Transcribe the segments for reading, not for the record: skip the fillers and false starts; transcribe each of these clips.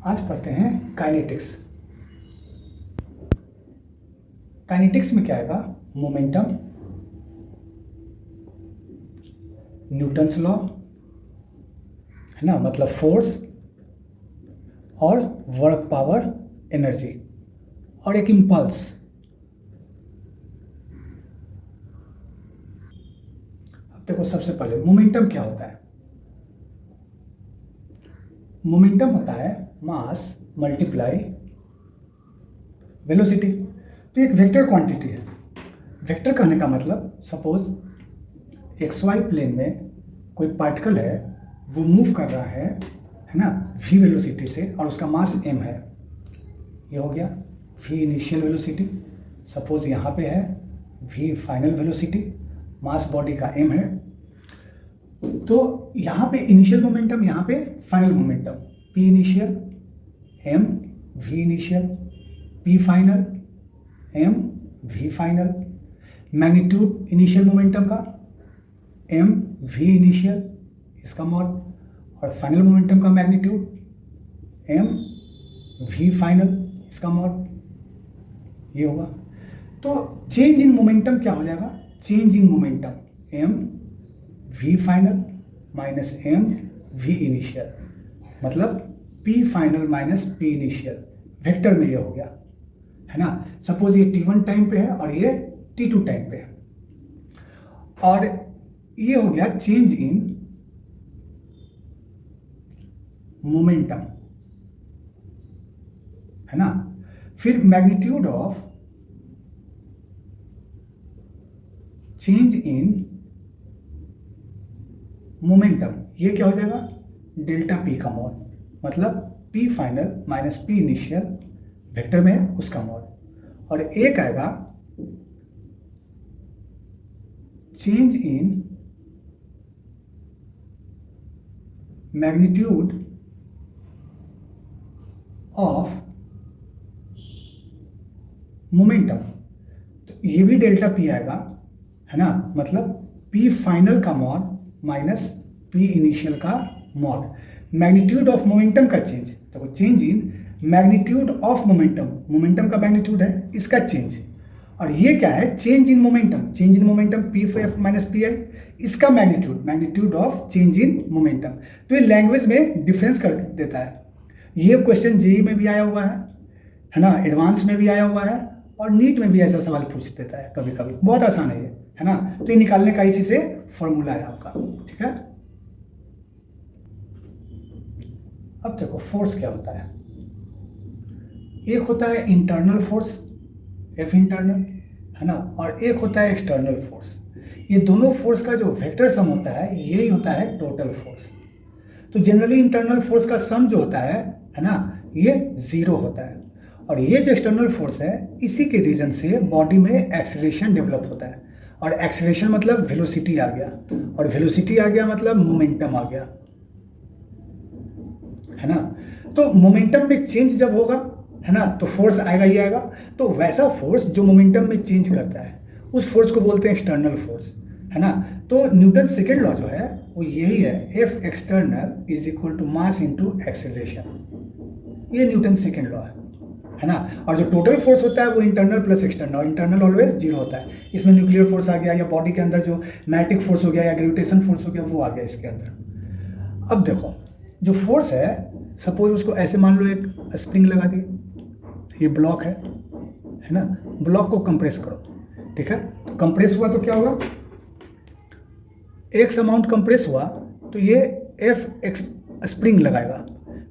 आज पढ़ते हैं काइनेटिक्स। काइनेटिक्स में क्या आएगा? मोमेंटम, न्यूटन्स लॉ, है ना, मतलब फोर्स, और वर्क पावर, एनर्जी, और एक इम्पल्स। अब देखो, सबसे पहले मोमेंटम क्या होता है? मोमेंटम होता है मास मल्टीप्लाई वेलोसिटी। तो एक वेक्टर क्वांटिटी है। वेक्टर कहने का मतलब, सपोज एक्स वाई प्लेन में कोई पार्टिकल है, वो मूव कर रहा है ना, v वेलोसिटी से, और उसका मास m है। ये हो गया v इनिशियल वेलोसिटी। सपोज यहाँ पे है v final velocity, mass body का m है। तो यहाँ पे इनिशियल मोमेंटम, यहाँ पे final momentum, p initial m v initial, p final m v final. Magnitude initial momentum का m v इनिशियल, इसका मॉड, और फाइनल मोमेंटम का मैग्नीट्यूड m v फाइनल, इसका मॉड। ये होगा। तो चेंज इन मोमेंटम क्या हो जाएगा? Change in momentum m v final minus m v initial, मतलब p final minus p initial. Vector में ये हो गया, है ना। सपोज ये t1 टाइम पे है और ये t2 टाइम पे है, और ये हो गया चेंज इन मोमेंटम, है ना। फिर magnitude of change in momentum, ये क्या हो जाएगा? डेल्टा पी का मॉड, मतलब P final minus P initial, vector में है उसका मॉड। और एक आएगा change in magnitude of momentum. तो ये भी डेल्टा पी आएगा, है ना, मतलब पी फाइनल का मॉड माइनस पी इनिशियल का मॉड। मैग्नीट्यूड ऑफ मोमेंटम का चेंज, तो change in magnitude of momentum, momentum का मैग्नीट्यूड है, इसका चेंज। और ये क्या है? Change in momentum, change in momentum p f minus p i, इसका magnitude, magnitude of change in momentum. तो ये लैंग्वेज में डिफरेंस कर देता है। ये क्वेश्चन जेई में भी आया हुआ है ना, एडवांस में भी आया हुआ है, और नीट में भी ऐसा सवाल पूछ देता है कभी कभी। बहुत आसान है ये, है ना। तो ये निकालने का इसी से फॉर्मूला है आपका, ठीक है। अब देखो फोर्स क्या होता है। एक होता है इंटरनल फोर्स, एफ इंटरनल, है ना, और एक होता है एक्सटर्नल फोर्स। ये दोनों फोर्स का जो वेक्टर सम होता है, यही होता है टोटल फोर्स। तो जनरली इंटरनल फोर्स का सम जो होता है ना, ये 0 होता है। और ये जो एक्सटर्नल फोर्स है, इसी के रीजन से बॉडी में एक्सेलरेशन डेवलप होता है। और एक्सेलरेशन मतलब वेलोसिटी आ गया, और वेलोसिटी आ गया मतलब मोमेंटम आ गया, है ना। तो मोमेंटम में चेंज जब होगा, है ना, तो फोर्स आएगा ही आएगा। तो वैसा फोर्स जो मोमेंटम में चेंज करता है, उस फोर्स को बोलते हैं एक्सटर्नल फोर्स, है ना। तो न्यूटन सेकेंड लॉ जो है वो यही है, F external is equal to mass into acceleration. ये न्यूटन सेकेंड लॉ है ना। और जो टोटल फोर्स होता है वो इंटरनल प्लस एक्सटर्नल, और इंटरनल ऑलवेज 0 होता है। इसमें न्यूक्लियर फोर्स आ गया, या बॉडी के अंदर जो मैग्नेटिक फोर्स हो गया, या ग्रेविटेशन फोर्स हो गया, वो आ गया इसके अंदर। अब देखो, जो फोर्स है, सपोज उसको ऐसे मान लो, एक स्प्रिंग लगा दी, ये ब्लॉक है ना, ब्लॉक को कंप्रेस करो, ठीक है। तो कंप्रेस हुआ तो क्या हुआ? एक्स अमाउंट कंप्रेस हुआ, तो ये एफ एक्स स्प्रिंग लगाएगा।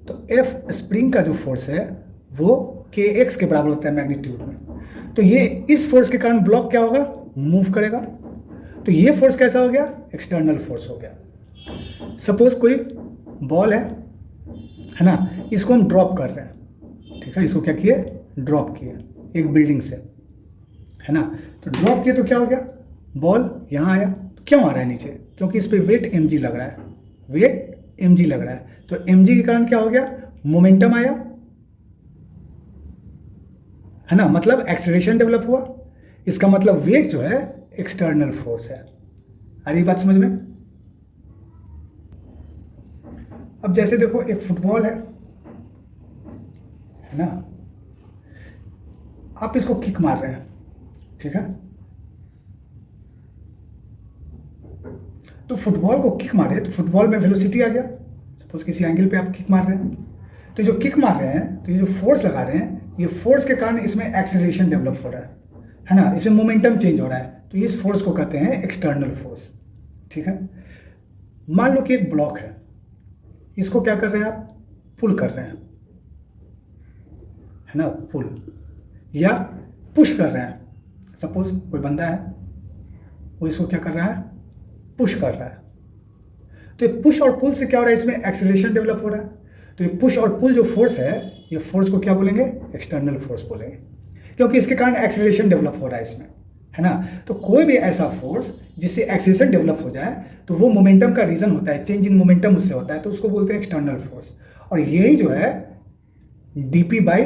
तो एफ स्प्रिंग का जो फोर्स है वो के एक्स के बराबर होता है मैग्नीट्यूड में। तो ये इस फोर्स के कारण ब्लॉक क्या होगा? मूव करेगा। तो ये फोर्स कैसा हो गया? एक्सटर्नल फोर्स हो गया। सपोज कोई बॉल है ना, इसको हम ड्रॉप कर रहे हैं, ठीक है। इसको क्या किए? ड्रॉप किए एक बिल्डिंग से, है ना। तो ड्रॉप किए तो क्या हो गया? बॉल यहाँ आया। तो क्यों आ रहा है नीचे? क्योंकि इस पे वेट mg लग रहा है, वेट mg लग रहा है। तो mg के कारण क्या हो गया? मोमेंटम आया, है ना, मतलब एक्सेलरेशन डेवलप हुआ। इसका मतलब वेट जो है एक्सटर्नल फोर्स है। आ रही बात समझ में? अब जैसे देखो, एक फुटबॉल है, है ना। आप इसको किक मार रहे हैं, ठीक है, तो फुटबॉल को किक मारे तो फुटबॉल में वेलोसिटी आ गया। सपोज किसी एंगल पे आप किक मार रहे हैं, तो जो किक मार रहे हैं, तो ये जो फोर्स लगा रहे हैं, ये फोर्स के कारण इसमें एक्सेलरेशन डेवलप हो रहा है ना, इसमें मोमेंटम चेंज हो रहा है, तो इस फोर्स को कहते हैं एक्सटर्नल फोर्स, ठीक है। मान लो कि एक ब्लॉक है, इसको क्या कर रहे हैं आप, पुल कर रहे हैं, है ना, पुल या पुश कर रहे हैं। सपोज कोई बंदा है, वो इसको क्या कर रहा है, पुश कर रहा है, तो ये पुश और पुल से क्या हो रहा है, इसमें एक्सेलरेशन डेवलप हो रहा है। तो ये पुश और पुल जो फोर्स है, ये फोर्स को क्या बोलेंगे, एक्सटर्नल फोर्स बोलेंगे, क्योंकि इसके कारण एक्सेलरेशन डेवलप हो रहा है इसमें, है ना। तो कोई भी ऐसा फोर्स जिससे एक्सेलरेशन डेवलप हो जाए, तो वो मोमेंटम का रीजन होता है, चेंज इन मोमेंटम उससे होता है, तो उसको बोलते हैं एक्सटर्नल फोर्स। और यही जो है dp बाई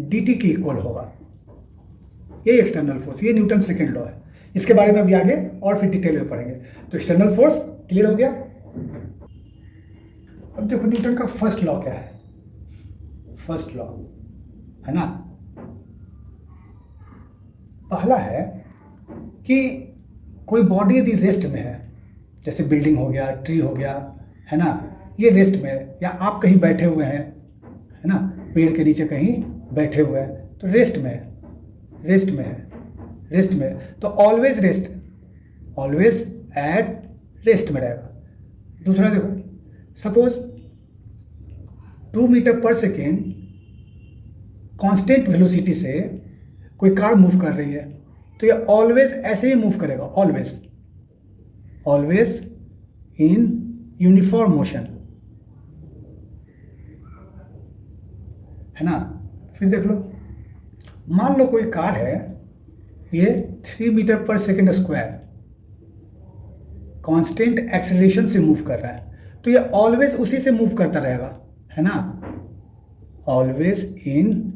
dt की इक्वल होगा, ये एक्सटर्नल फोर्स, ये न्यूटन सेकेंड लॉ है। इसके बारे में अभी आगे और फिर डिटेल में पढ़ेंगे। तो एक्सटर्नल फोर्स क्लियर हो गया। अब देखो न्यूटन का फर्स्ट लॉ क्या है, फर्स्ट लॉ, है ना। पहला है कि कोई बॉडी यदि रेस्ट में है, जैसे बिल्डिंग हो गया, ट्री हो गया, है ना, ये रेस्ट में है, या आप कहीं बैठे हुए हैं, है ना, पेड़ के नीचे कहीं बैठे हुए हैं, तो रेस्ट में है, रेस्ट में है, रेस्ट में है, तो always rest, always at rest में रहेगा। दूसरा देखो, suppose 2 metre per second constant velocity से कोई कार मूव कर रही है, तो ये ऑलवेज ऐसे ही मूव करेगा, always, always in uniform motion, है ना। फिर देख लो, मान लो कोई कार है, ये 3 metre per second square constant acceleration से मूव कर रहा है, तो ये ऑलवेज उसी से मूव करता रहेगा, है ना, ऑलवेज इन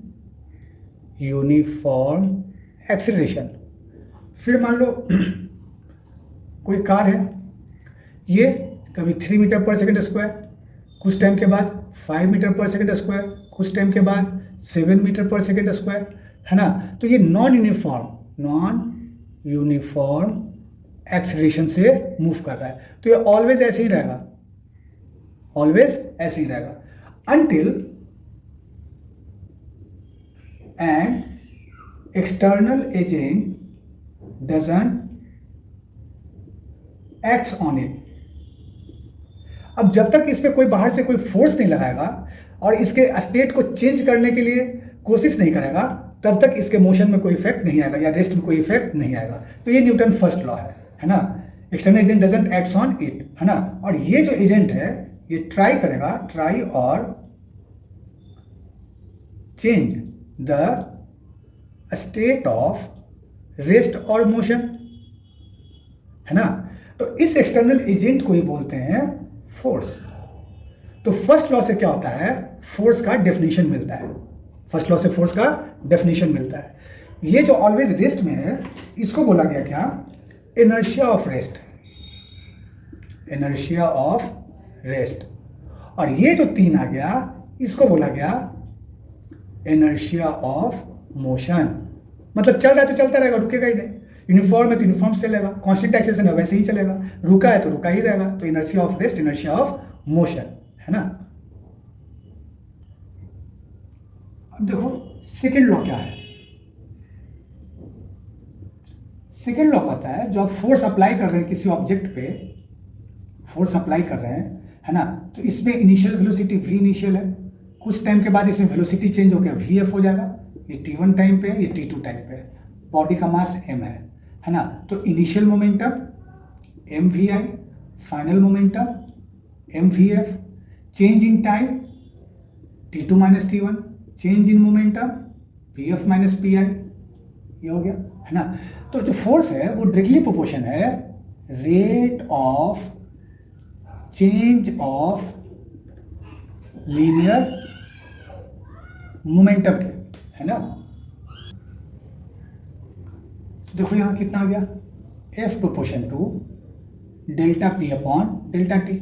यूनिफॉर्म एक्सेलरेशन। फिर मान लो कोई कार है, ये कभी 3 मीटर पर सेकेंड स्क्वायर, कुछ टाइम के बाद 5 मीटर पर सेकेंड स्क्वायर, कुछ टाइम के बाद 7 मीटर पर सेकेंड स्क्वायर, है ना। तो ये नॉन यूनिफॉर्म एक्सेलरेशन से मूव कर रहा है, तो ये ऑलवेज ऐसे ही रहेगा, ऑलवेज ऐसे ही रहेगा until an external agent doesn't acts on it। अब जब तक इस पे कोई बाहर से कोई फोर्स नहीं लगाएगा और इसके स्टेट को चेंज करने के लिए कोशिश नहीं करेगा, तब तक इसके मोशन में कोई इफेक्ट नहीं आएगा या रेस्ट में कोई इफेक्ट नहीं आएगा। तो ये न्यूटन फर्स्ट लॉ है ना। External agent doesn't acts on it, है ना। और ये जो एजेंट है ये ट्राई करेगा, ट्राई और change the state of rest और मोशन, है ना। तो इस एक्सटर्नल एजेंट को ही बोलते हैं फोर्स। तो फर्स्ट लॉ से क्या होता है, फोर्स का डेफिनेशन मिलता है, फर्स्ट लॉ से फोर्स का डेफिनेशन मिलता है। ये जो ऑलवेज रेस्ट में है, इसको बोला गया क्या, inertia of rest, inertia of rest. और ये जो 3 आ गया, इसको बोला गया इनर्शिया ऑफ मोशन। मतलब चल रहा है तो चलता रहेगा, रुकेगा ही नहीं। यूनिफॉर्म है तो यूनिफॉर्म से चलेगा, कांस्टेंट एक्सेलरेशन है वैसे ही चलेगा, रुका है तो रुका ही रहेगा। तो inertia of rest, inertia of motion, है ना। अब देखो सेकेंड लॉ क्या है। सेकेंड लॉ कहता है जो आप फोर्स अप्लाई कर रहे हैं किसी ऑब्जेक्ट पे, फोर्स अप्लाई कर रहे हैं, है ना, तो इसमें इनिशियल वेलोसिटी v इनिशियल है, कुछ टाइम के बाद इसमें वेलोसिटी चेंज हो गया vf हो जाएगा। ये t1 टाइम पे है, ये t2 टाइम पे है, बॉडी का मास m है ना। तो initial momentum mvi, final momentum mvf, change in time t2 minus t1, change in momentum pf minus pi, ये हो गया, है ना। तो जो फोर्स है वो डायरेक्टली प्रोपोर्शन है rate of change of linear momentum के, है ना। तो देखो यहां कितना आ गया, f proportion to delta p upon delta t।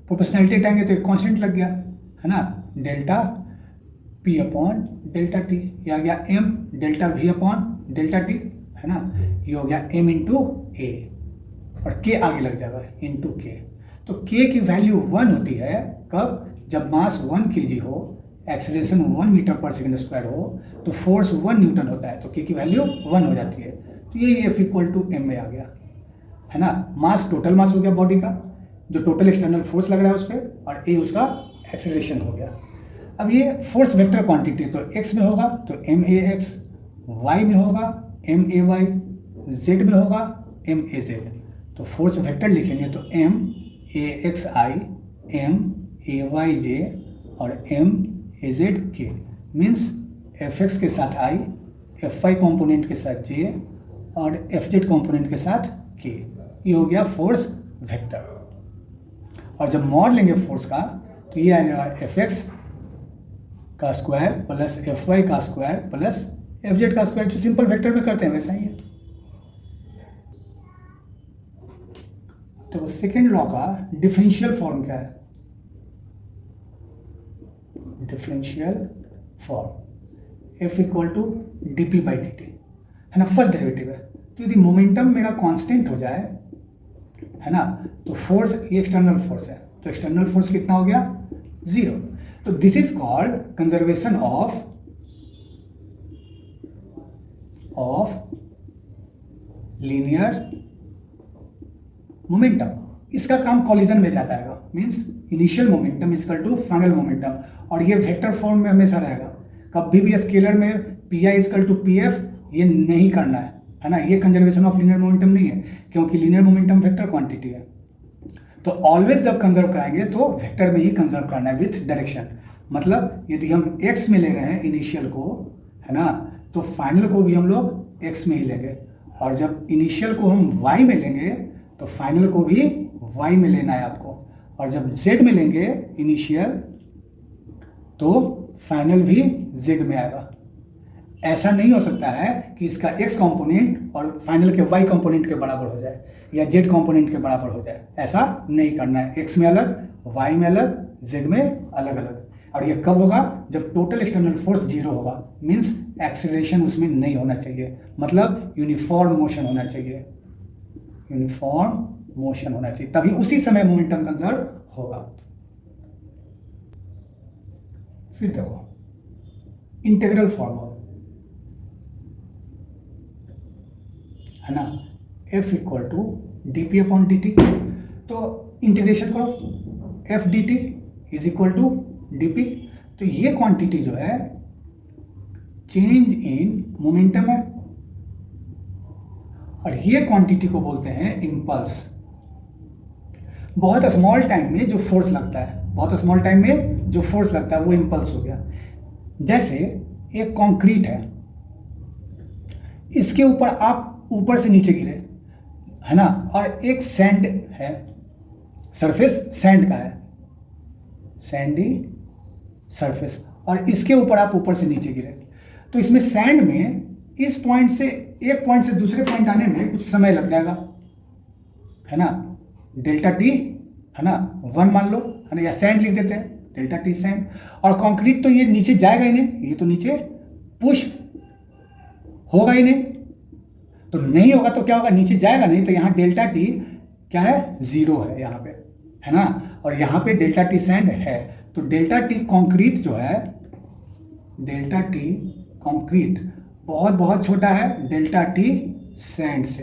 Proportionality हटाएंगे तो एक कांस्टेंट लग गया, है ना, delta P upon delta T, ये आ गया M delta V upon delta T, है ना, ये हो गया एम इंटू ए, और के आगे लग जाएगा इंटू के। तो के की वैल्यू 1 होती है कब, जब मास 1 kg हो, acceleration 1 metre per second square हो, तो फोर्स 1 न्यूटन होता है, तो के की वैल्यू 1 हो जाती है। तो ये एफ इक्वल टू एम में आ गया, है ना। मास टोटल मास हो गया बॉडी का, जो टोटल एक्सटर्नल फोर्स लग रहा है उस पर, और ए उसका एक्सेलरेशन हो गया। अब ये फोर्स वेक्टर क्वांटिटी तो एक्स में होगा तो एम ए एक्स, वाई में होगा एम ए वाई, जेड में होगा एम ए जेड। तो फोर्स वेक्टर लिखेंगे तो m a x i, m a y j और m a z k, means f x के साथ आई, एफ वाई कॉम्पोनेंट के साथ जे और एफ जेड कॉम्पोनेंट के साथ के। ये हो गया फोर्स वेक्टर। और जब मॉड लेंगे फोर्स का तो ये आएगा एफ एक्स का स्क्वायर प्लस एफ वाई का स्क्वायर प्लस एफ जेड का स्क्वायर, जो सिंपल वेक्टर में करते हैं वैसा ही है। तो सेकेंड लॉ का डिफरेंशियल फॉर्म क्या है, differential form F equal to D P by D T, है ना, फर्स्ट डेरिवेटिव है। तो यदि मोमेंटम मेरा कांस्टेंट हो जाए, है ना, तो फोर्स ये एक्सटर्नल फोर्स है, तो एक्सटर्नल फोर्स कितना हो गया 0। तो this is called conservation of linear momentum. इसका काम कॉलिजन में जाता है, means initial momentum equal to final momentum, और ये वेक्टर फॉर्म में हमेशा रहेगा। कभी भी स्केलर में P I equal to P F ये नहीं करना है ना, ये कंजर्वेशन ऑफ लीनियर मोमेंटम नहीं है, क्योंकि लीनियर मोमेंटम वेक्टर क्वांटिटी है। तो ऑलवेज जब कंजर्व कराएंगे तो वेक्टर में ही कंजर्व करना है विथ डायरेक्शन। मतलब यदि हम एक्स में ले रहे हैं इनिशियल को, है ना, तो फाइनल को भी हम लोग एक्स में ही लेंगे, और जब इनिशियल को हम वाई में लेंगे तो फाइनल को भी वाई में लेना है आपको, और जब जेड में लेंगे इनिशियल तो फाइनल भी जेड में आएगा। ऐसा नहीं हो सकता है कि इसका एक्स कंपोनेंट और फाइनल के वाई कंपोनेंट के बराबर हो जाए या जेड कंपोनेंट के बराबर हो जाए, ऐसा नहीं करना है। एक्स में अलग, वाई में अलग, जेड में अलग अलग। और ये कब होगा, जब टोटल एक्सटर्नल फोर्स 0 होगा, मीन्स एक्सेलरेशन उसमें नहीं होना चाहिए, मतलब यूनिफॉर्म मोशन होना चाहिए, यूनिफॉर्म मोशन होना चाहिए, तभी उसी समय मोमेंटम कंजर्व होगा। फिर देखो इंटीग्रल फॉर्म है ना, F equal to D P upon D T. तो इंटीग्रेशन करो, F D T is equal to D P. तो ये क्वांटिटी जो है चेंज इन मोमेंटम है, और ये क्वांटिटी को बोलते हैं इंपल्स। बहुत स्मॉल टाइम में जो फोर्स लगता है, बहुत स्मॉल टाइम में जो फोर्स लगता है वो इंपल्स हो गया। जैसे एक कंक्रीट है, इसके ऊपर आप ऊपर से नीचे गिरे, है ना, और एक सैंड है, सरफेस सैंड का है, सैंडी सरफेस, और इसके ऊपर आप ऊपर से नीचे गिरे, तो इसमें सैंड में इस पॉइंट से एक पॉइंट से दूसरे पॉइंट आने में कुछ समय लग जाएगा, है ना, डेल्टा टी, है ना, 1 मान लो, है ना, या सैंड लिख देते हैं, डेल्टा टी सैंड। और कंक्रीट तो ये नीचे जाएगा ही नहीं, ये तो नीचे पुश होगा ही नहीं, तो नहीं होगा तो क्या होगा, नीचे जाएगा नहीं, तो यहाँ डेल्टा टी क्या है 0 है यहाँ पे, है ना, और यहाँ पे डेल्टा टी सैंड है। तो डेल्टा टी कंक्रीट जो है, डेल्टा टी कंक्रीट बहुत बहुत छोटा है डेल्टा टी सैंड से।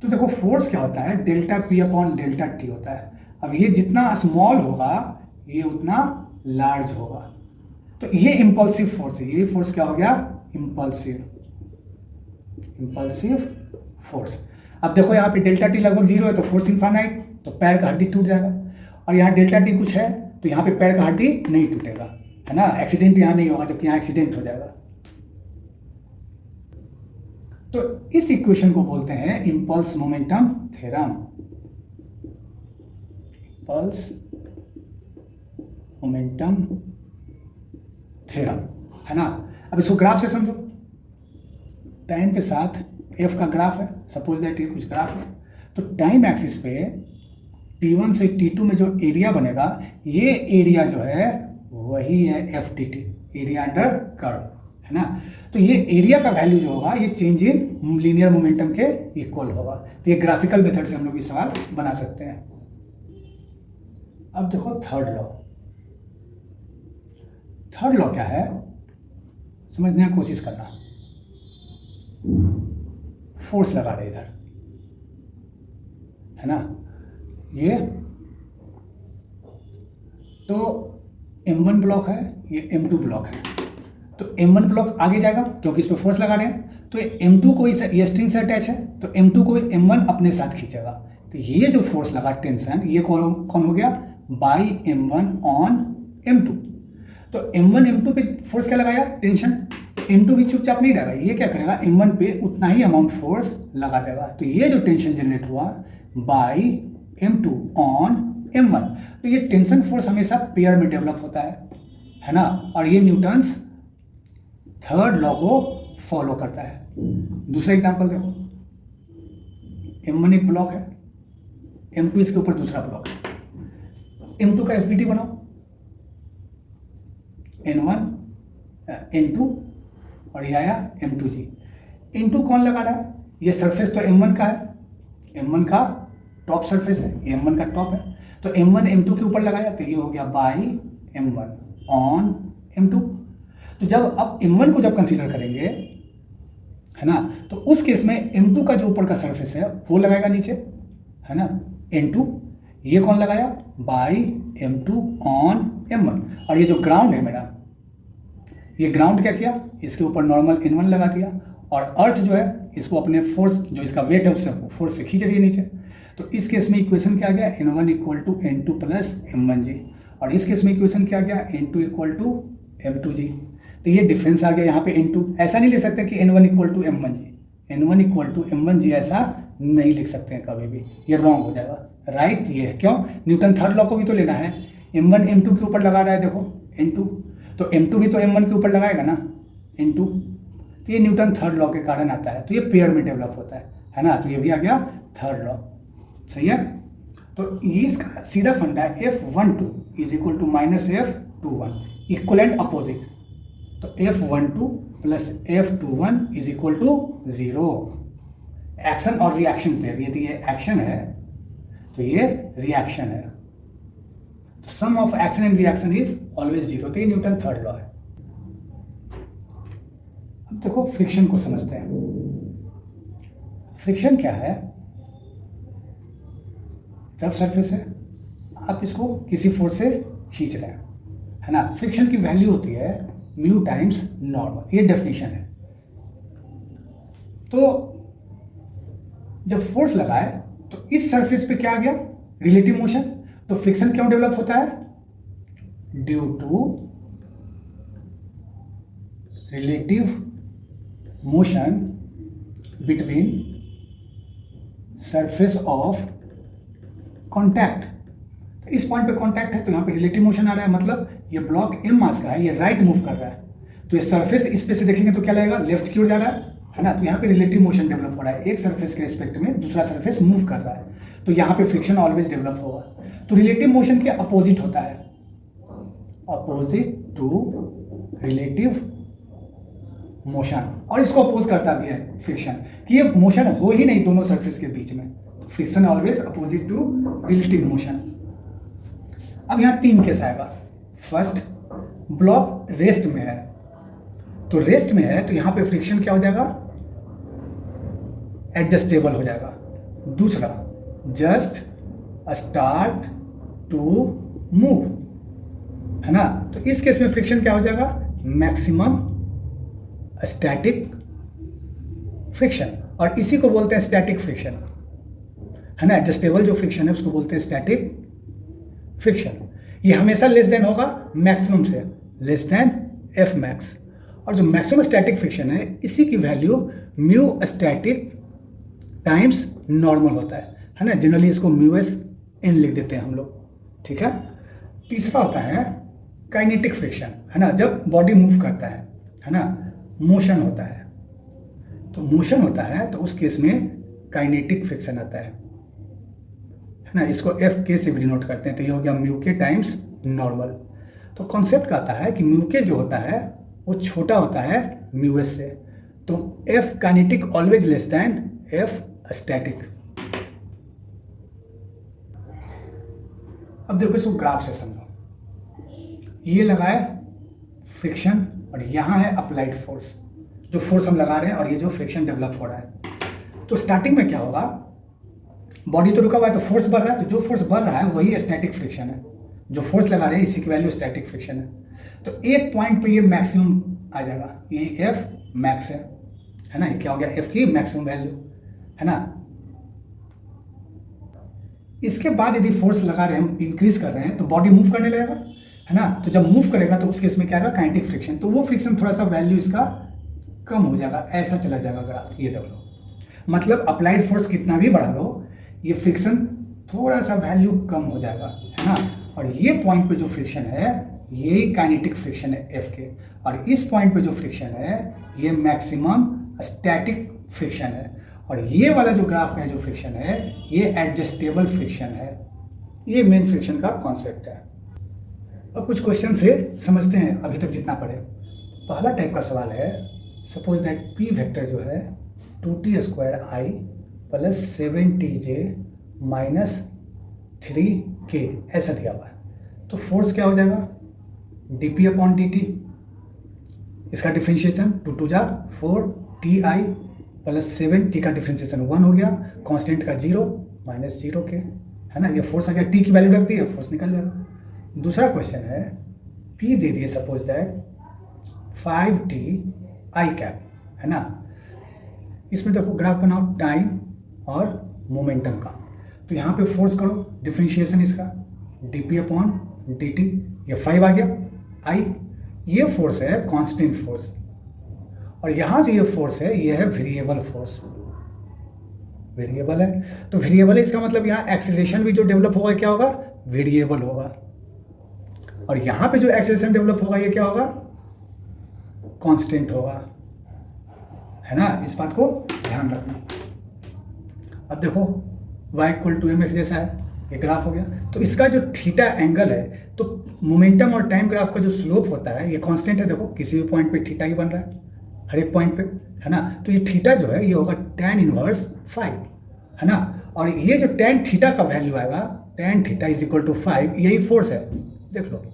तो देखो फोर्स क्या होता है, delta P upon delta T होता है। अब ये जितना स्मॉल होगा ये उतना लार्ज होगा, तो ये इंपल्सिव फोर्स है। ये फोर्स क्या हो गया, इंपल्सिव फोर्स। अब देखो यहाँ पे डेल्टा टी लगभग 0 है, तो फोर्स इनफाइनाइट, तो पैर का हड्डी टूट जाएगा। और यहाँ डेल्टा टी कुछ है तो यहाँ पे पैर का हड्डी नहीं टूटेगा, है ना, एक्सीडेंट यहाँ नहीं होगा, जबकि यहाँ एक्सीडेंट हो जाएगा। तो इस इक्वेशन को बोलते हैं impulse momentum theorem, impulse momentum theorem, है ना। अब इसको ग्राफ से समझो, टाइम के साथ एफ का ग्राफ है, सपोज दैट ये कुछ ग्राफ है, तो टाइम एक्सिस पे T1 से T2 में जो एरिया बनेगा, ये एरिया जो है वही है F D T, area under curve, है ना। तो ये एरिया का वैल्यू जो होगा ये चेंज इन लीनियर मोमेंटम के इक्वल होगा। तो ये ग्राफिकल मेथड से हम लोग ये सवाल बना सकते हैं। अब देखो थर्ड लॉ। थर्ड लॉ क्या है, समझने की कोशिश करना। फोर्स लगा रहे इधर, है ना, ये तो M1 ब्लॉक है, ये M2 ब्लॉक है। तो M1 ब्लॉक आगे जाएगा क्योंकि इस पर फोर्स लगा रहे हैं। तो M2 को ये स्ट्रिंग से अटैच है, तो M2 को M1 अपने साथ खींचेगा। तो ये जो फोर्स लगा टेंशन, ये कौन हो गया, बाई M1 ऑन M2। तो M1 M2 पे फोर्स क्या लगाया, टेंशन। M2 भी चुपचाप नहीं रहेगा, ये क्या करेगा, M1 पे उतना ही अमाउंट फोर्स लगा देगा। तो ये जो टेंशन जनरेट हुआ बाई M2 ऑन M1, तो ये टेंशन फोर्स हमेशा पेयर में डेवलप होता है ना। और ये न्यूटन्स थर्ड लॉ को फॉलो करता है। दूसरा एग्जांपल देखो, M1 एक ब्लॉक है, M2 इसके ऊपर दूसरा ब्लॉक है। M2 का एफबीटी बनाओ, N1 N2 और ये आया M2G। N2 कौन लगा रहा है, ये सरफेस तो M1 का है, M1 का टॉप सरफेस है, ये M1 का टॉप है। तो M1 M2 के ऊपर लगाया, तो ये हो गया बाई M1 ऑन M2। तो जब अब M1 को जब कंसीडर करेंगे, है ना, तो उस केस में M2 का जो ऊपर का सरफेस है वो लगाएगा नीचे, है ना, N2। ये कौन लगाया, बाई M2 ऑन M1। और ये जो ग्राउंड है मेरा, ये ग्राउंड क्या किया, इसके ऊपर नॉर्मल N1 लगा दिया, और अर्थ जो है इसको अपने फोर्स, जो इसका वेट है उससे फोर्स से खींच रही है नीचे। तो इस केस में इक्वेशन क्या आ गया, N1 equal to N2 plus M1G। और इस केस में इक्वेशन क्या आ गया, N2 इक्वल टू M2G। तो ये डिफरेंस आ गया यहाँ पे N2। ऐसा नहीं लिख सकते कि N1 equal to M1G, N1 equal to M1G ऐसा नहीं लिख सकते हैं कभी भी, ये रॉन्ग हो जाएगा, राइट। ये है क्यों, न्यूटन थर्ड लॉ को भी तो लेना है। M1 M2 के ऊपर लगा रहा है, देखो N2, तो M2 भी तो M1 के ऊपर लगाएगा ना, N2। तो ये न्यूटन थर्ड लॉ के कारण आता है, तो ये पेयर में डेवलप होता है ना। तो ये भी आ गया थर्ड लॉ, सही है। तो ये इसका सीधा फंडा है, F12 is equal to minus F21, equivalent opposite. तो F12 plus F21 is equal to 0। Action और रिएक्शन पेयर, यदि ये एक्शन है तो ये रिएक्शन है, तो sum of action and reaction is always 0। तो ये न्यूटन थर्ड लॉ है। अब देखो फ्रिक्शन को समझते हैं। फ्रिक्शन क्या है, रफ सरफेस है, आप इसको किसी फोर्स से खींच रहे हैं, है ना। फ्रिक्शन की वैल्यू होती है म्यू टाइम्स नॉर्मल, ये डेफिनेशन है। तो जब फोर्स लगाए तो इस सरफेस पे क्या आ गया, रिलेटिव मोशन। तो फ्रिक्शन क्यों डेवलप होता है, due to relative motion between surface of contact. तो इस पॉइंट पे कॉन्टैक्ट है, तो यहाँ पे रिलेटिव मोशन आ रहा है, मतलब ये ब्लॉक m मास का है, ये राइट मूव कर रहा है। तो ये सरफेस इस पे से देखेंगे तो क्या लगेगा, लेफ्ट की ओर जा रहा है ना। तो यहाँ पे रिलेटिव मोशन डेवलप हो रहा है, एक सरफेस के रिस्पेक्ट में दूसरा सरफेस मूव कर रहा है, तो यहाँ पे फ्रिक्शन ऑलवेज डेवलप होगा। तो रिलेटिव मोशन के अपोजिट होता है, अपोजिट टू रिलेटिव मोशन, और इसको अपोज करता भी है फ्रिक्शन, कि ये मोशन हो ही नहीं दोनों सरफेस के बीच में। Friction always opposite to relative motion. अब यहाँ 3 केस आएगा। फर्स्ट, ब्लॉक रेस्ट में है, तो रेस्ट में है तो यहाँ पे फ्रिक्शन क्या हो जाएगा, एडजस्टेबल हो जाएगा। दूसरा, जस्ट स्टार्ट टू मूव, है ना। तो इस केस में फ्रिक्शन क्या हो जाएगा, मैक्सिमम स्टैटिक फ्रिक्शन, और इसी को बोलते हैं स्टैटिक फ्रिक्शन, है ना। एडजस्टेबल जो फ्रिक्शन है उसको बोलते हैं स्टैटिक फ्रिक्शन। ये हमेशा लेस देन होगा मैक्सिमम से, लेस देन एफ मैक्स। और जो मैक्सिमम स्टैटिक फ्रिक्शन है इसी की value mu static times normal होता है ना। जनरली इसको म्यू एस एन लिख देते हैं हम लोग, ठीक है। तीसरा होता है काइनेटिक फ्रिक्शन, है ना, जब बॉडी मूव करता है ना, मोशन होता है। तो मोशन होता है तो उस केस में काइनेटिक फ्रिक्शन आता है ना। इसको एफ के से भी डिनोट करते हैं, तो ये हो गया म्यू के टाइम्स नॉर्मल। तो कॉन्सेप्ट कहता है कि म्यू के जो होता है वो छोटा होता है म्यू एस से, तो F kinetic always less than F static. अब देखो इसको ग्राफ से समझो, ये लगा है फ्रिक्शन और यहाँ है अप्लाइड फोर्स, जो फोर्स हम लगा रहे हैं और ये जो फ्रिक्शन डेवलप हो रहा है। तो स्टार्टिंग में क्या होगा, बॉडी तो रुका हुआ है तो फोर्स बढ़ रहा है, तो जो फोर्स बढ़ रहा है वही स्टैटिक फ्रिक्शन है, जो फोर्स लगा रहे हैं इसी की वैल्यू स्टैटिक फ्रिक्शन है। तो एक पॉइंट पे ये मैक्सिमम आ जाएगा, ये एफ मैक्स है ना, ये क्या हो गया एफ की मैक्सिमम वैल्यू है ना। इसके बाद यदि फोर्स लगा रहे हैं हम, इंक्रीज कर रहे हैं, तो बॉडी मूव करने लगेगा है ना। तो जब मूव करेगा तो उस केस में क्या आएगा काइनेटिक फ्रिक्शन, तो वो फ्रिक्शन थोड़ा सा वैल्यू इसका कम हो जाएगा, ऐसा चला जाएगा ग्राफ। ये देख लो, मतलब अप्लाइड फोर्स कितना भी बढ़ा लो ये फ्रिक्शन थोड़ा सा वैल्यू कम हो जाएगा है ना। और ये पॉइंट पे जो फ्रिक्शन है ये काइनेटिक फ्रिक्शन है एफ के, और इस पॉइंट पे जो फ्रिक्शन है ये मैक्सिमम स्टैटिक फ्रिक्शन है, और ये वाला जो ग्राफ का जो फ्रिक्शन है ये एडजस्टेबल फ्रिक्शन है। ये मेन फ्रिक्शन का कॉन्सेप्ट है। अब कुछ क्वेश्चन से समझते हैं अभी तक जितना पढ़े। पहला टाइप का सवाल है, सपोज दैट पी वेक्टर जो है 2t² plus 7tj minus 3k ऐसा दिया हुआ है, तो फोर्स क्या हो जाएगा dp/dt, इसका डिफ्रेंशिएशन 2 2 जा 4ti प्लस 7t का डिफ्रेंशिएशन 1 हो गया, कांस्टेंट का 0 माइनस 0k है ना। ये फोर्स आ गया, t की वैल्यू रख दी है, फोर्स निकल जाएगा। दूसरा क्वेश्चन है, p दे दिए suppose that 5t i cap है ना। इसमें देखो ग्राफ बनाओ टाइम और मोमेंटम का, तो यहाँ पे फोर्स करो डिफ्रेंशिएशन इसका dp/dt, ये 5 आ गया i, ये फोर्स है कांस्टेंट फोर्स, और यहाँ जो ये फोर्स है ये है वेरिएबल फोर्स, वेरिएबल है। तो वेरिएबल है इसका मतलब यहाँ एक्सेलरेशन भी जो डेवलप होगा क्या होगा वेरिएबल होगा, और यहाँ पे जो एक्सेलरेशन डेवलप होगा ये क्या होगा कांस्टेंट होगा है ना। इस बात को ध्यान रखना। अब देखो y=mx जैसा है, ये ग्राफ हो गया, तो इसका जो थीटा एंगल है, तो मोमेंटम और टाइम ग्राफ का जो स्लोप होता है ये कांस्टेंट है। देखो किसी भी पॉइंट पे थीटा ही बन रहा है हर एक पॉइंट पे है ना, तो ये थीटा जो है ये होगा tan इनवर्स 5 है ना। और ये जो tan थीटा का वैल्यू आएगा tan थीटा = 5, यही फोर्स है। देख लो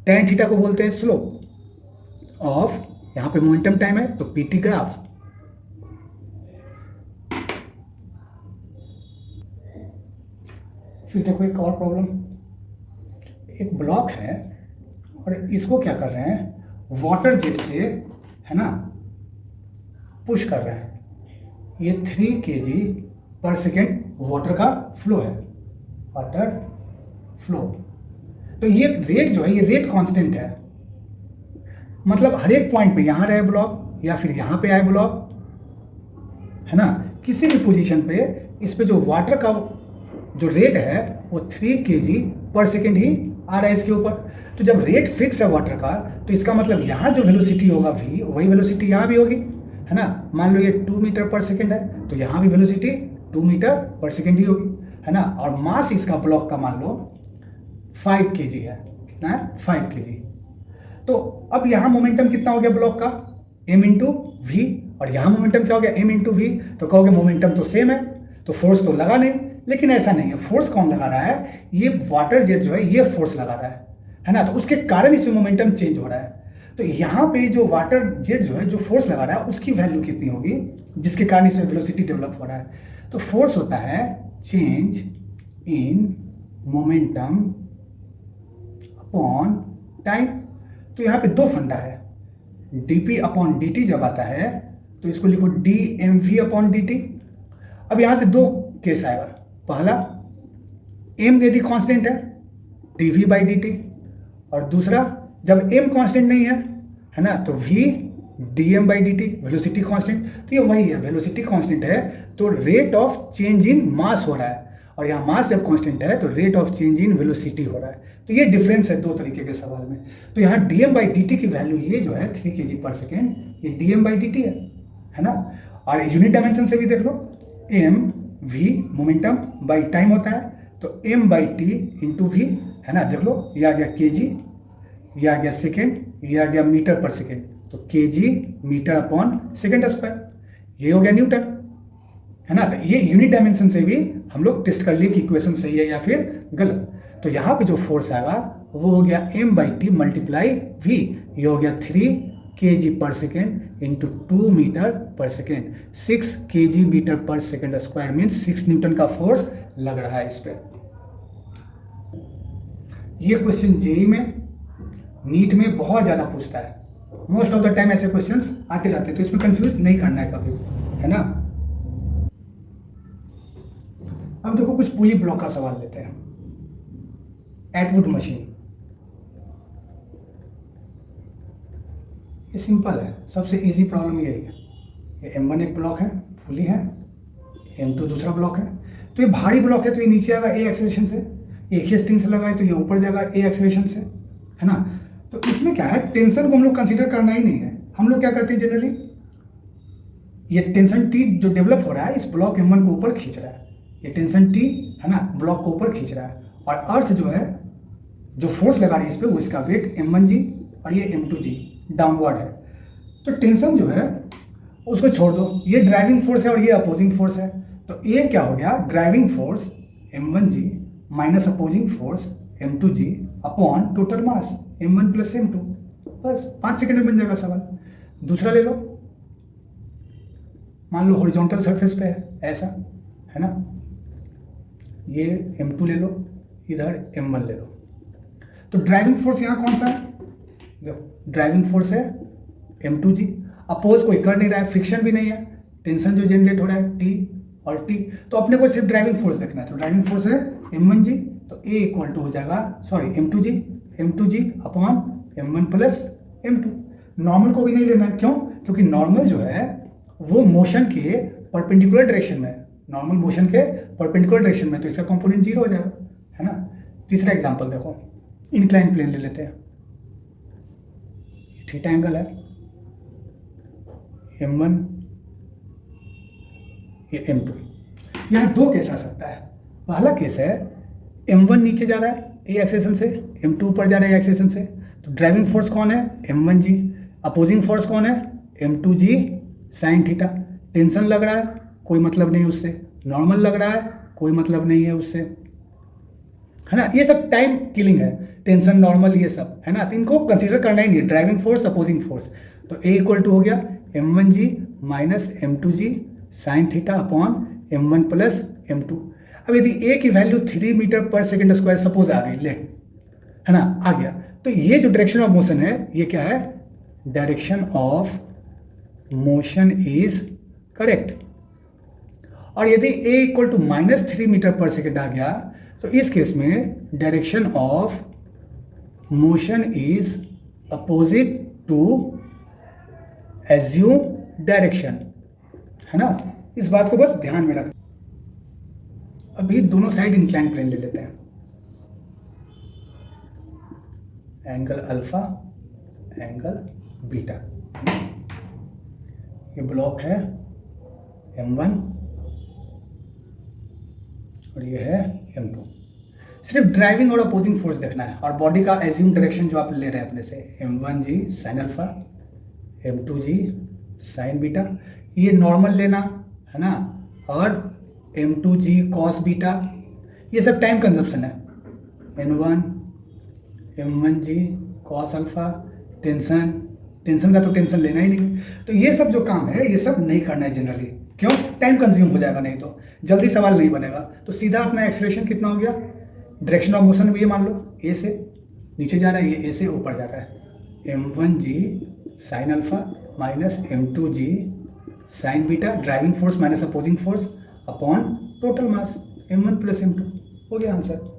tan थीटा को बोलते हैं स्लोप ऑफ, यहाँ पे मोमेंटम टाइम है तो PT ग्राफ। फिर देखो एक और प्रॉब्लम, एक ब्लॉक है और इसको क्या कर रहे हैं वाटर जेट से है ना पुश कर रहे हैं, ये 3 kg/s वाटर का फ्लो है, वाटर फ्लो। तो ये रेट जो है ये रेट कांस्टेंट है, मतलब हर एक पॉइंट पे यहाँ रहे ब्लॉक या फिर यहाँ पे आए ब्लॉक है ना, किसी भी पोजीशन पे इस पे जो वाटर का जो रेट है वो 3 kg/s ही आ रहा है इसके ऊपर। तो जब रेट फिक्स है वाटर का, तो इसका मतलब यहाँ जो वेलोसिटी होगा v, वही वेलोसिटी यहाँ भी होगी है ना। मान लो ये 2 मीटर/s है, तो यहाँ भी वेलोसिटी 2 मीटर/s ही होगी है ना। और मास इसका ब्लॉक का मान लो 5 kg है, कितना है 5 kg। तो अब यहाँ मोमेंटम कितना हो गया ब्लॉक का m/v, और यहाँ मोमेंटम क्या हो गया m/v। तो कहोगे मोमेंटम तो सेम है तो फोर्स तो लगा नहीं, लेकिन ऐसा नहीं है। फोर्स कौन लगा रहा है, ये वाटर जेट जो है ये फोर्स लगा रहा है ना, तो उसके कारण इसमें मोमेंटम चेंज हो रहा है। तो यहाँ पे जो वाटर जेट जो है जो फोर्स लगा रहा है उसकी वैल्यू कितनी होगी जिसके कारण इसमें वेलोसिटी डेवलप हो रहा है। तो फोर्स होता है change in momentum upon time. तो यहाँ पे दो फंडा है, dp/dt जब आता है तो इसको लिखो dmv/dt। अब यहाँ से दो केस आएगा, पहला m यदि कांस्टेंट है dv/dt, और दूसरा जब m कांस्टेंट नहीं है ना तो v dm/dt, वेलोसिटी कांस्टेंट। तो ये वही है, वेलोसिटी कांस्टेंट है तो रेट ऑफ चेंज इन मास हो रहा है, और यहाँ मास जब कांस्टेंट है तो rate of change in velocity हो रहा है। तो ये डिफरेंस है दो तरीके के सवाल में। तो यहाँ dm/dt की वैल्यू ये जो है 3 kg/s ये dm/dt है ना। और यूनिट डायमेंशन से भी देख लो, mv मोमेंटम बाई टाइम होता है, तो m/t × v है ना। देख लो ये आ गया kg, ये आ गया सेकेंड, ये आ गया मीटर पर सेकेंड, तो KG metre upon second square, ये हो गया न्यूटन, है ना। तो ये यूनिट डायमेंशन से भी हम लोग टेस्ट कर लिए कि इक्वेशन सही है या फिर गलत। तो यहाँ पे जो फोर्स आएगा वो हो गया m/t मल्टीप्लाई v, ये हो गया 3 kg पर second into 2 metre per second, 6 kg metre per second square means 6 Newton का फोर्स लग रहा है इस पर। ये क्वेश्चन जेईई में, नीट में बहुत ज़्यादा पूछता है, मोस्ट ऑफ द टाइम ऐसे क्वेश्चंस आते रहते हैं, तो इसमें कंफ्यूज नहीं करना है कभी, है ना। अब देखो कुछ पुली ब्लॉक का सवाल लेते हैं। एटवुड मशीन, ये सिंपल है, सबसे इजी प्रॉब्लम यही है। ये m1 एक ब्लॉक है, पुली है, m2 दूसरा ब्लॉक है। तो ये भारी ब्लॉक है तो ये नीचे आएगा a एक्सेलरेशन से, एक ही स्ट्रिंग से लगा है तो ये ऊपर जाएगा a एक्सेलरेशन से, है ना। तो इसमें क्या है, टेंशन को हम लोग कंसीडर करना ही नहीं है। हम लोग क्या करते हैं जनरली, ये टेंशन T जो डेवलप हो रहा है इस ब्लॉक m1 को ऊपर खींच रहा है, ये टेंशन T है ना ब्लॉक को ऊपर खींच रहा है, और अर्थ जो है जो फोर्स लगा रही है इस पर वो इसका वेट m1g और ये m2g डाउनवर्ड है। तो टेंशन जो है उसको छोड़ दो, ये ड्राइविंग फोर्स है और ये अपोजिंग फोर्स है। तो ये क्या हो गया, driving force m1g minus opposing force m2g upon total mass m1 plus m2, बस 5 सेकंड में बन जाएगा सवाल। दूसरा ले लो, मान लो हॉरिजॉन्टल सरफेस पे है ऐसा, है ना, ये m2 ले लो, इधर m1 ले लो। तो ड्राइविंग फोर्स यहाँ कौन सा है, देखो ड्राइविंग फोर्स है m2g, अपोज कोई कर नहीं रहा है, फ्रिक्शन भी नहीं है, टेंशन जो जनरेट हो रहा है T और T, तो अपने को सिर्फ ड्राइविंग फोर्स देखना है। तो ड्राइविंग फोर्स है m1g, तो A इक्वल टू हो जाएगा sorry m2g upon m1 plus m2। Normal को भी नहीं लेना है, क्यों, क्योंकि नॉर्मल जो है वो मोशन के परपेंडिकुलर डायरेक्शन में है, नॉर्मल मोशन के परपेंडिकुलर डायरेक्शन में, तो इसका कंपोनेंट 0 हो जाएगा, है ना। तीसरा एग्जांपल देखो, इंक्लाइन प्लेन ले लेते हैं, थीटा एंगल है m1 ये m2। यहाँ दो केस आ सकता है। पहला केस है m1 नीचे जा रहा है a एक्सेशन से, m2 ऊपर जा रहा है a एक्सेशन से, तो ड्राइविंग फोर्स कौन है m1g, अपोजिंग फोर्स कौन है m2g साइन थीटा। टेंशन लग रहा है कोई मतलब नहीं उससे, नॉर्मल लग रहा है कोई मतलब नहीं है उससे, है ना। ये सब टाइम किलिंग है, टेंशन नॉर्मल ये सब, है ना, तो इनको कंसीडर करना ही नहीं है, ड्राइविंग फोर्स अपोजिंग फोर्स। तो A इक्वल टू हो गया m1g minus m2g sine theta upon m1 plus m2। अब यदि A की value 3 metre per second square suppose आ गई, लेट, है ना, आ गया, तो ये जो डायरेक्शन ऑफ मोशन है ये क्या है, direction of motion is correct. और यदि A equal to -3 metre per second आ गया तो इस केस में direction of motion is opposite to assume direction, है ना। इस बात को बस ध्यान में रख। अभी दोनों साइड इंक्लाइन प्लेन ले लेते हैं, एंगल अल्फा एंगल बीटा, ये ब्लॉक है m1 और ये है m2। सिर्फ ड्राइविंग और अपोजिंग फोर्स देखना है, और बॉडी का एज्यूम डायरेक्शन जो आप ले रहे हैं अपने से, m1g sine alpha m2g sign beta, ये नॉर्मल लेना, है ना, और m2g कॉस बीटा, ये सब टाइम कंजप्शन है, n1 m1g cos alpha, tension का तो टेंशन लेना ही नहीं। तो ये सब जो काम है ये सब नहीं करना है जनरली, क्यों, टाइम कंज्यूम हो जाएगा, नहीं तो जल्दी सवाल नहीं बनेगा। तो सीधा अपना एक्सेलरेशन कितना हो गया, डायरेक्शन ऑफ मोशन भी ये मान लो A से नीचे जा रहा है, ये A से ऊपर जा रहा है, m1g sine alpha minus m2g sign beta, driving force minus opposing force upon total mass m1 plus m2, हो गया आंसर।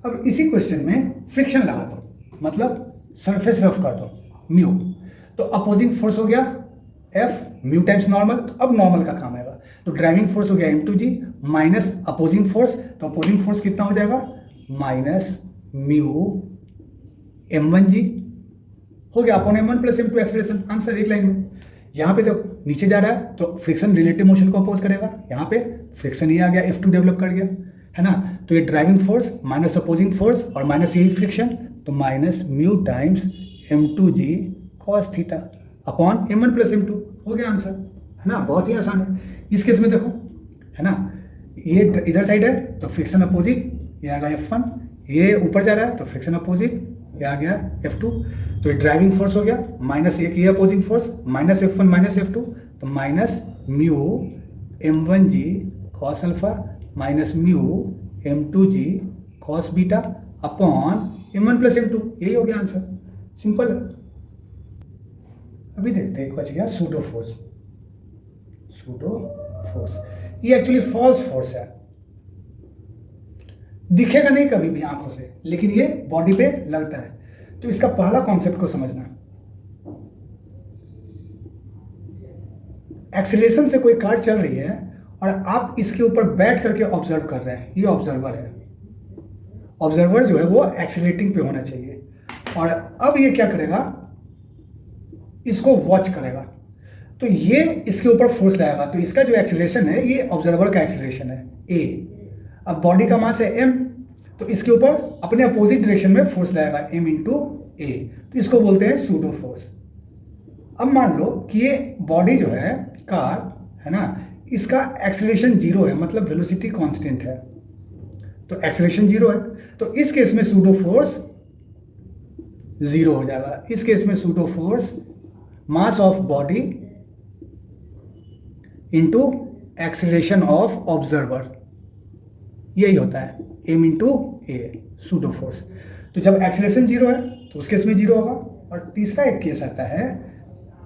अब इसी क्वेश्चन में फ्रिक्शन लगा दो, मतलब सरफेस रफ कर दो, म्यू, तो अपोजिंग फोर्स हो गया F म्यू टाइम्स नॉर्मल, तो अब नॉर्मल का काम आएगा, तो ड्राइविंग फोर्स हो गया m2g माइनस अपोजिंग फोर्स, तो अपोजिंग फोर्स कितना हो जाएगा माइनस म्यू m1g हो गया upon m1 plus m2 acceleration, answer एक लाइन में। यहाँ पे देखो नीचे जा रहा है तो फ्रिक्शन रिलेटिव मोशन को अपोज करेगा, यहाँ पे फ्रिक्शन ये आ गया F2 डेवलप कर गया, है ना। तो ये driving force minus opposing force और माइनस यही फ्रिक्शन, तो minus mu times m2g cos theta upon m1 plus m2। हो गया आंसर, है ना, बहुत ही आसान है। इस केस में देखो, है ना, ये इधर साइड है तो फ्रिक्शन अपोजिट, ये आ गया F1, ये ऊपर जा रहा है तो फ्रिक्शन अपोजिट, ये आ गया F2। तो ये ड्राइविंग फोर्स हो गया, माइनस एक ये opposing force, minus F1 minus F2, तो minus mu m1g cos alpha minus mu m2g cos beta upon m1 plus m2। यही हो गया आंसर, सिंपल है। अभी देखते हैं, एक बच गया सूडो फोर्स। सूडो फोर्स ये एक्चुअली फॉल्स फोर्स है, दिखेगा नहीं कभी भी आंखों से, लेकिन ये बॉडी पे लगता है। तो इसका पहला कॉन्सेप्ट को समझना, एक्सीलरेशन से कोई कार चल रही है और आप इसके ऊपर बैठ करके ऑब्जर्व कर रहे हैं, ये ऑब्जर्वर है। ऑब्जर्वर जो है वो एक्सीलरेटिंग पे होना चाहिए, और अब ये क्या करेगा, इसको वॉच करेगा, तो ये इसके ऊपर फोर्स लगाएगा। तो इसका जो एक्सीलरेशन है ये ऑब्जर्वर का एक्सीलरेशन है a। अब बॉडी का मास है m, तो इसके ऊपर अपने अपोजिट डायरेक्शन में फोर्स लगाएगा m इंटू a, तो इसको बोलते हैं सूडो फोर्स। अब मान लो कि ये बॉडी जो है कार, है ना, इसका एक्सीलरेशन जीरो है, मतलब वेलोसिटी कांस्टेंट है, तो एक्सीलरेशन जीरो है, तो इस केस में सूडो फोर्स जीरो हो जाएगा। इस केस में pseudo force mass of body into acceleration of observer, यही होता है m इंटू ए, सूडो फोर्स। तो जब एक्सीलरेशन जीरो है तो उस केस में जीरो होगा। और तीसरा एक केस आता है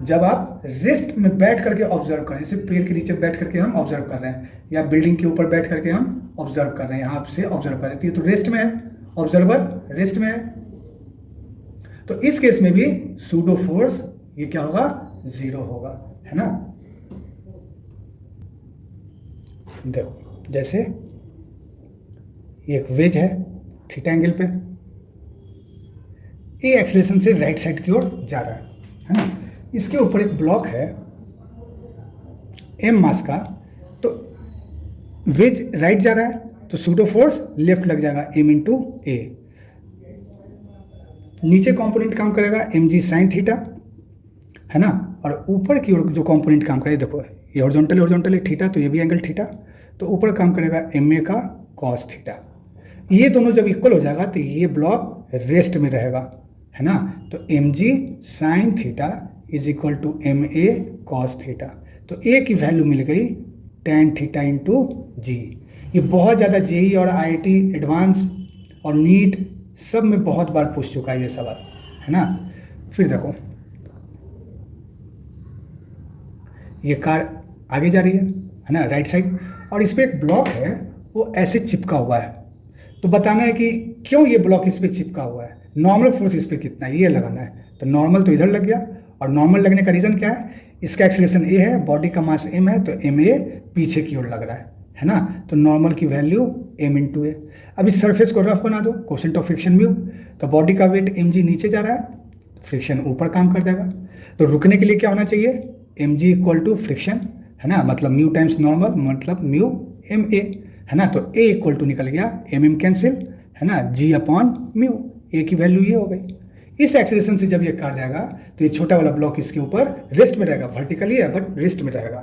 जब आप रेस्ट में बैठ करके ऑब्जर्व करें, जैसे पेड़ के नीचे बैठ करके हम ऑब्जर्व कर रहे हैं, या बिल्डिंग के ऊपर बैठ करके हम ऑब्जर्व कर रहे हैं, यहाँ से ऑब्जर्व कर रहे हैं, तो रेस्ट में है, ऑब्जर्वर रेस्ट में है। तो इस केस में भी सूडो फोर्स ये क्या होगा, जीरो होगा, है ना। देखो जैसे एक वेज है थीटा एंगल पे, ए एक्सीलरेशन से राइट साइड की ओर जा रहा है ना, इसके ऊपर एक ब्लॉक है m मास का, तो वेज राइट जा रहा है तो सूडो फोर्स लेफ्ट लग जाएगा m इंटू ए। नीचे कंपोनेंट काम करेगा mg साइन थीटा, है ना, और ऊपर की ओर जो कंपोनेंट काम करेगा, देखो ये हॉरिजॉन्टल है थीटा, तो ये भी एंगल थीटा, तो ऊपर काम करेगा ma का कॉस थीटा। ये दोनों जब इक्वल हो जाएगा तो ये ब्लॉक रेस्ट में रहेगा, है ना, तो mg sine theta is equal to ma cos theta. तो a की वैल्यू मिल गई tan थीटा इंटू जी। ये बहुत ज़्यादा जेई और IIT एडवांस और नीट सब में बहुत बार पूछ चुका है ये सवाल, है ना। फिर देखो ये कार आगे जा रही है ना, राइट साइड, और इस पर एक ब्लॉक है वो ऐसे चिपका हुआ है, तो बताना है कि क्यों ये ब्लॉक इस पर चिपका हुआ है, नॉर्मल फोर्स इस पर कितना है ये लगाना है। तो नॉर्मल तो इधर लग गया, और नॉर्मल लगने का रीज़न क्या है, इसका एक्सीलरेशन a है, बॉडी का मास m है, तो ma पीछे की ओर लग रहा है ना, तो नॉर्मल की वैल्यू m इंटू ए। अब इस सरफेस को रफ बना दो, कोसेंट ऑफ फ्रिक्शन म्यू, तो बॉडी का वेट mg नीचे जा रहा है, फ्रिक्शन ऊपर काम कर देगा, तो रुकने के लिए क्या होना चाहिए, mg इक्वल टू फ्रिक्शन, है ना, मतलब म्यू टाइम्स नॉर्मल मतलब म्यू ma, है ना, तो a इक्वल टू निकल गया mm कैंसिल, है ना, g अपॉन म्यू, a की वैल्यू ये हो गई। इस एक्सीलरेशन से जब ये कार जाएगा तो ये छोटा वाला ब्लॉक इसके ऊपर रेस्ट में रहेगा, वर्टिकली है बट रेस्ट में रहेगा।